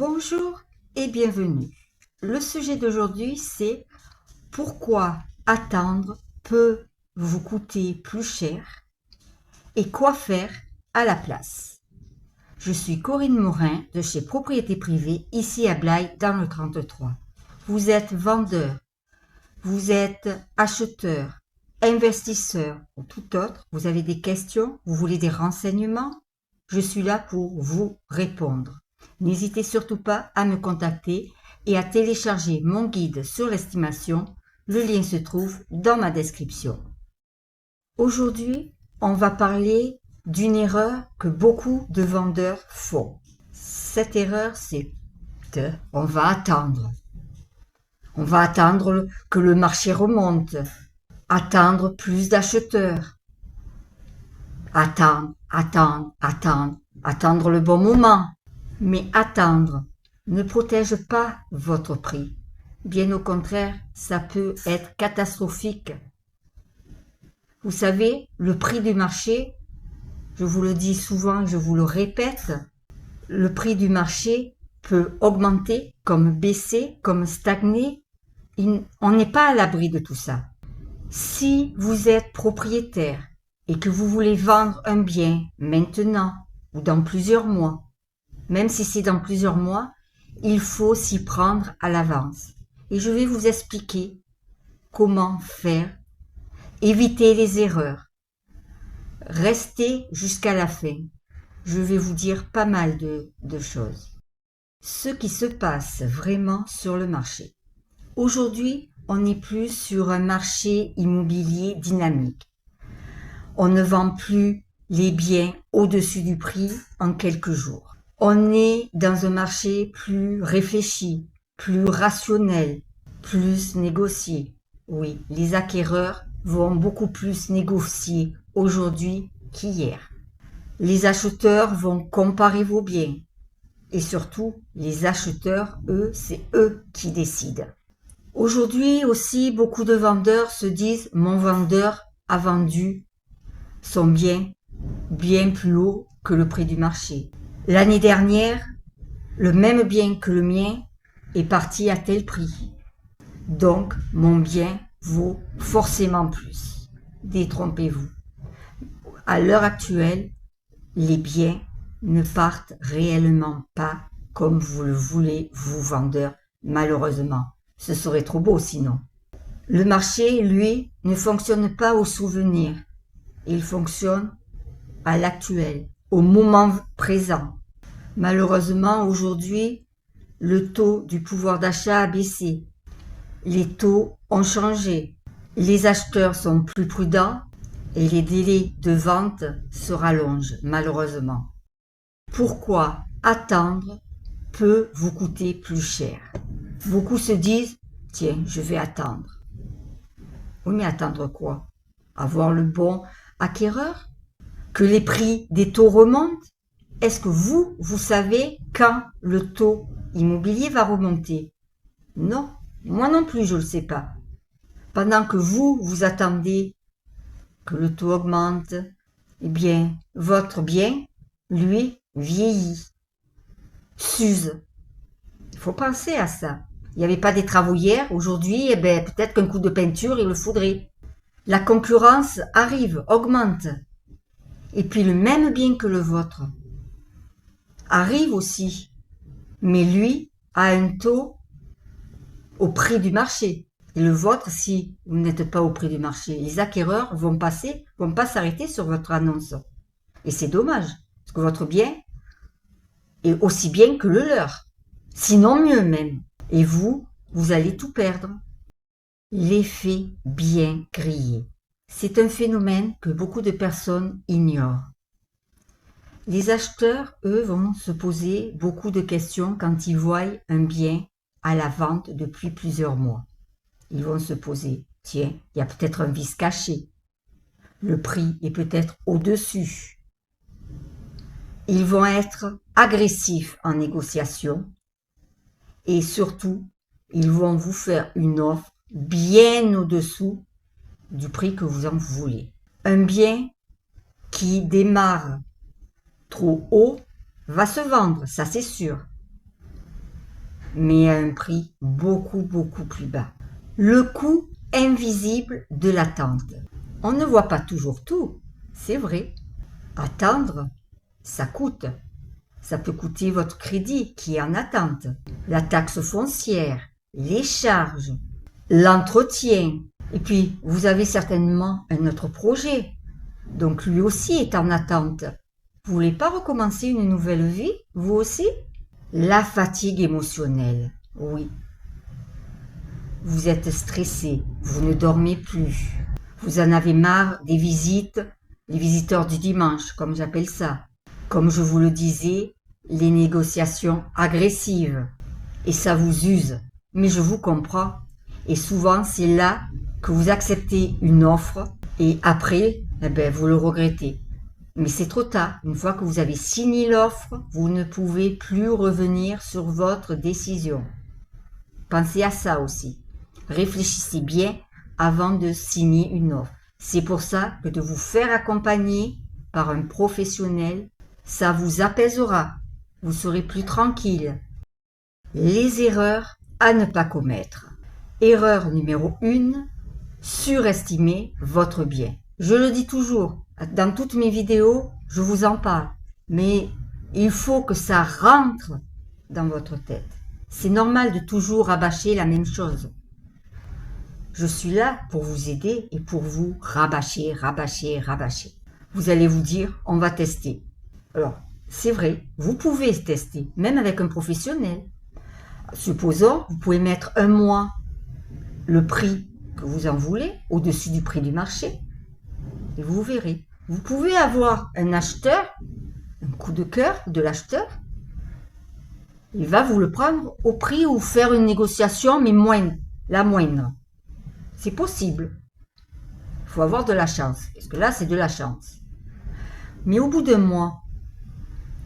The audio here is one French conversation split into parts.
Bonjour et bienvenue. Le sujet d'aujourd'hui, c'est pourquoi attendre peut vous coûter plus cher et quoi faire à la place. Je suis Corinne Morin de chez Propriété Privée, ici à Blaye, dans le 33. Vous êtes vendeur, vous êtes acheteur, investisseur ou tout autre, vous avez des questions, vous voulez des renseignements, je suis là pour vous répondre. N'hésitez surtout pas à me contacter et à télécharger mon guide sur l'estimation. Le lien se trouve dans ma description. Aujourd'hui, on va parler d'une erreur que beaucoup de vendeurs font. Cette erreur, c'est on va attendre. On va attendre que le marché remonte. Attendre plus d'acheteurs. Attendre le bon moment. Mais attendre ne protège pas votre prix. Bien au contraire, ça peut être catastrophique. Vous savez, le prix du marché, je vous le dis souvent, je vous le répète, le prix du marché peut augmenter, comme baisser, comme stagner. On n'est pas à l'abri de tout ça. Si vous êtes propriétaire et que vous voulez vendre un bien maintenant ou dans plusieurs mois, même si c'est dans plusieurs mois, il faut s'y prendre à l'avance. Et je vais vous expliquer comment faire. Éviter les erreurs. Restez jusqu'à la fin. Je vais vous dire pas mal de choses. Ce qui se passe vraiment sur le marché. Aujourd'hui, on n'est plus sur un marché immobilier dynamique. On ne vend plus les biens au-dessus du prix en quelques jours. On est dans un marché plus réfléchi, plus rationnel, plus négocié. Oui, les acquéreurs vont beaucoup plus négocier aujourd'hui qu'hier. Les acheteurs vont comparer vos biens. Et surtout, les acheteurs, eux, c'est eux qui décident. Aujourd'hui aussi, beaucoup de vendeurs se disent « Mon vendeur a vendu son bien bien plus haut que le prix du marché. L'année dernière, le même bien que le mien est parti à tel prix. Donc, mon bien vaut forcément plus. » Détrompez-vous. À l'heure actuelle, les biens ne partent réellement pas comme vous le voulez, vous vendeurs, malheureusement. Ce serait trop beau sinon. Le marché, lui, ne fonctionne pas au souvenir. Il fonctionne à l'actuel, au moment présent. Malheureusement, aujourd'hui, le taux du pouvoir d'achat a baissé. Les taux ont changé. Les acheteurs sont plus prudents et les délais de vente se rallongent, malheureusement. Pourquoi attendre peut vous coûter plus cher? Beaucoup se disent « Tiens, je vais attendre ». Oui, mais attendre quoi? Avoir le bon acquéreur? Que les prix des taux remontent? Est-ce que vous savez quand le taux immobilier va remonter? Non, moi non plus je ne le sais pas. Pendant que vous attendez que le taux augmente, eh bien, votre bien, lui, vieillit, s'use. Il faut penser à ça. Il n'y avait pas des travaux hier, aujourd'hui, eh bien, peut-être qu'un coup de peinture, il le faudrait. La concurrence arrive, augmente. Et puis le même bien que le vôtre arrive aussi, mais lui a un taux au prix du marché. Et le vôtre, si vous n'êtes pas au prix du marché, les acquéreurs vont pas s'arrêter sur votre annonce. Et c'est dommage, parce que votre bien est aussi bien que le leur, sinon mieux même. Et vous allez tout perdre. L'effet bien grillé. C'est un phénomène que beaucoup de personnes ignorent. Les acheteurs, eux, vont se poser beaucoup de questions quand ils voient un bien à la vente depuis plusieurs mois. Ils vont se poser, tiens, il y a peut-être un vice caché. Le prix est peut-être au-dessus. Ils vont être agressifs en négociation et surtout, ils vont vous faire une offre bien au-dessous du prix que vous en voulez. Un bien qui démarre trop haut va se vendre, ça c'est sûr. mais à un prix beaucoup plus bas. Le coût invisible de l'attente. On ne voit pas toujours tout, c'est vrai. Attendre, ça coûte. Ça peut coûter votre crédit qui est en attente, la taxe foncière, les charges, l'entretien. Et puis, vous avez certainement un autre projet. Donc, lui aussi est en attente. Vous voulez pas recommencer une nouvelle vie, vous aussi? La fatigue émotionnelle, oui. Vous êtes stressé, vous ne dormez plus. Vous en avez marre des visites, les visiteurs du dimanche, comme j'appelle ça. Comme je vous le disais, les négociations agressives. Et ça vous use. Mais je vous comprends. Et souvent, c'est là que vous acceptez une offre et après, vous le regrettez. Mais c'est trop tard. Une fois que vous avez signé l'offre, vous ne pouvez plus revenir sur votre décision. Pensez à ça aussi. Réfléchissez bien avant de signer une offre. C'est pour ça que de vous faire accompagner par un professionnel, ça vous apaisera. Vous serez plus tranquille. Les erreurs à ne pas commettre. Erreur numéro 1, surestimer votre bien. Je le dis toujours, dans toutes mes vidéos, je vous en parle. Mais il faut que ça rentre dans votre tête. C'est normal de toujours rabâcher la même chose. Je suis là pour vous aider et pour vous rabâcher. Vous allez vous dire, on va tester. Alors, c'est vrai, vous pouvez tester, même avec un professionnel. Supposons, vous pouvez mettre un mois le prix que vous en voulez au-dessus du prix du marché. Et vous verrez. Vous pouvez avoir un acheteur, un coup de cœur de l'acheteur. Il va vous le prendre au prix ou faire une négociation, mais la moindre. C'est possible. Il faut avoir de la chance, parce que là, c'est de la chance. Mais au bout d'un mois,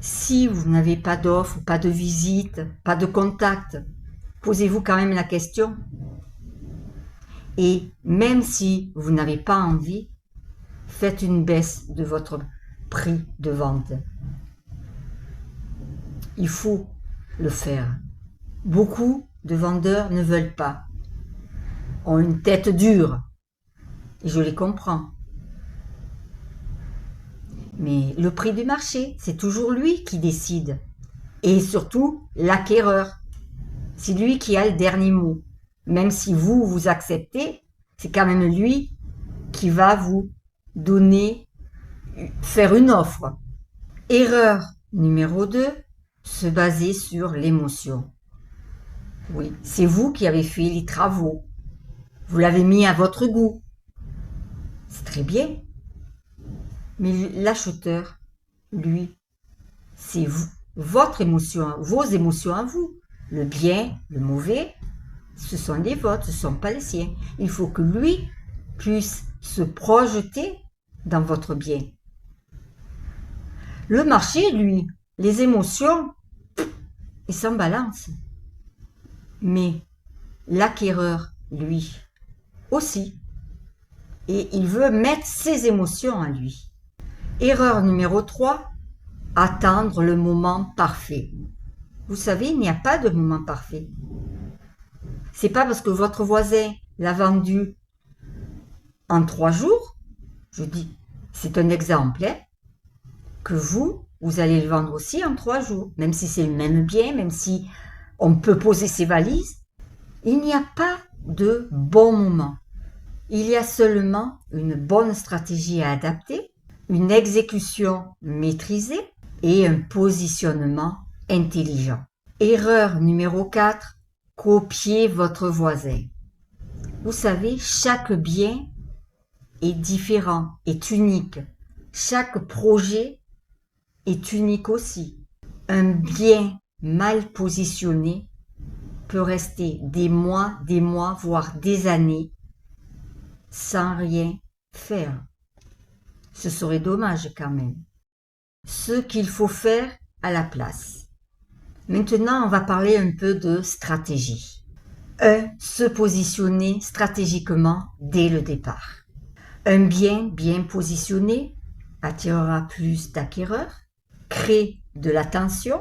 si vous n'avez pas d'offre, pas de visite, pas de contact, posez-vous quand même la question. Et même si vous n'avez pas envie, faites une baisse de votre prix de vente. Il faut le faire. Beaucoup de vendeurs ne veulent pas, ont une tête dure, et je les comprends. Mais le prix du marché, c'est toujours lui qui décide. Et surtout, l'acquéreur. C'est lui qui a le dernier mot. Même si vous acceptez, c'est quand même lui qui va vous faire une offre. Erreur numéro 2, se baser sur l'émotion. Oui, c'est vous qui avez fait les travaux. Vous l'avez mis à votre goût. C'est très bien. Mais l'acheteur, lui, c'est votre émotion, vos émotions à vous. Le bien, le mauvais, ce sont les vôtres, ce ne sont pas les siens. Il faut que lui puisse se projeter dans votre bien. Le marché, lui, les émotions, il s'en balance. Mais l'acquéreur, lui, aussi. Et il veut mettre ses émotions à lui. Erreur numéro 3, attendre le moment parfait. Vous savez, il n'y a pas de moment parfait. C'est pas parce que votre voisin l'a vendu en 3 jours, je dis, c'est un exemple, que vous allez le vendre aussi en 3 jours, même si c'est le même bien, même si on peut poser ses valises. Il n'y a pas de bon moment. Il y a seulement une bonne stratégie à adapter, une exécution maîtrisée et un positionnement intelligent. Erreur numéro 4, copier votre voisin. Vous savez, chaque bien est différent, est unique. Chaque projet est unique aussi. Un bien mal positionné peut rester des mois, voire des années sans rien faire. Ce serait dommage quand même. Ce qu'il faut faire à la place. Maintenant, on va parler un peu de stratégie. 1. Se positionner stratégiquement dès le départ. Un bien bien positionné attirera plus d'acquéreurs, crée de l'attention,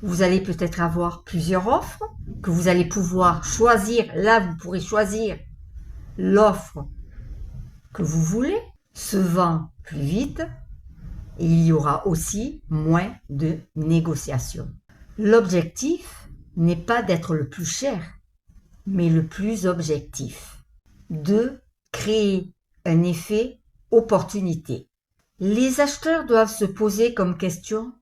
Vous allez peut-être avoir plusieurs offres que vous allez pouvoir choisir. Là, vous pourrez choisir l'offre que vous voulez, se vend plus vite et il y aura aussi moins de négociations. L'objectif n'est pas d'être le plus cher, mais le plus objectif. 2. Créer un effet opportunité. Les acheteurs doivent se poser comme question: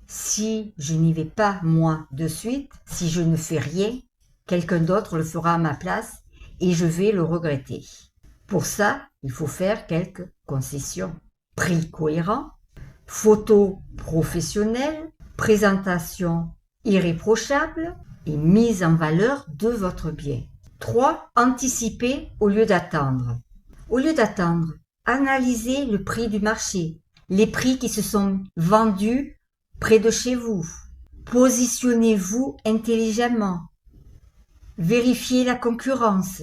si je n'y vais pas moi de suite, si je ne fais rien, quelqu'un d'autre le fera à ma place et je vais le regretter. Pour ça, il faut faire quelques concessions. Prix cohérent, photos professionnelles, présentation irréprochable et mise en valeur de votre bien. 3. Anticiper au lieu d'attendre. Au lieu d'attendre, analysez le prix du marché, les prix qui se sont vendus près de chez vous. Positionnez-vous intelligemment. Vérifiez la concurrence.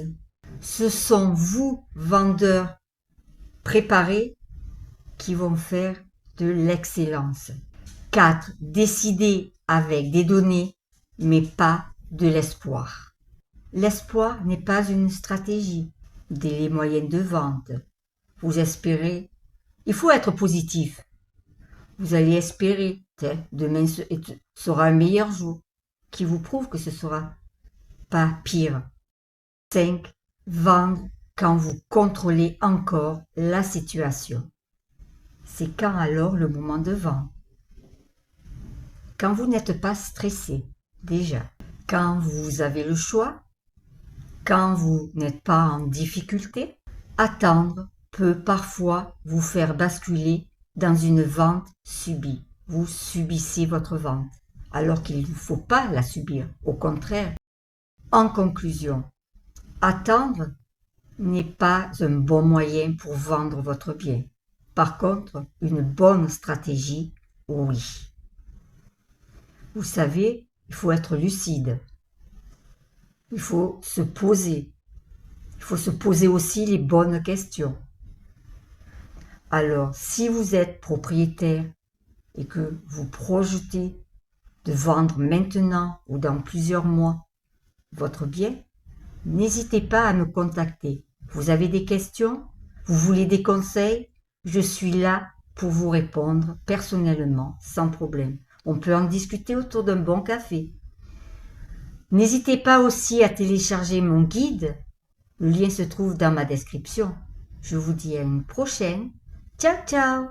Ce sont vous, vendeurs préparés, qui vont faire de l'excellence. 4. Décidez avec des données, mais pas de l'espoir. L'espoir n'est pas une stratégie. Délai moyen de vente. Vous espérez. Il faut être positif. Vous allez espérer. Demain sera un meilleur jour, qui vous prouve que ce sera pas pire. 5. Vendre quand vous contrôlez encore la situation. C'est quand alors le moment de vendre? Quand vous n'êtes pas stressé, déjà. Quand vous avez le choix. Quand vous n'êtes pas en difficulté. Attendre peut parfois vous faire basculer dans une vente subie. Vous subissez votre vente, alors qu'il ne faut pas la subir. Au contraire. En conclusion, attendre n'est pas un bon moyen pour vendre votre bien. Par contre, une bonne stratégie, oui. Vous savez, il faut être lucide. Il faut se poser. Il faut se poser aussi les bonnes questions. Alors, si vous êtes propriétaire et que vous projetez de vendre maintenant ou dans plusieurs mois votre bien, n'hésitez pas à me contacter. Vous avez des questions? Vous voulez des conseils? Je suis là pour vous répondre personnellement, sans problème. On peut en discuter autour d'un bon café. N'hésitez pas aussi à télécharger mon guide. Le lien se trouve dans ma description. Je vous dis à une prochaine. Ciao, ciao!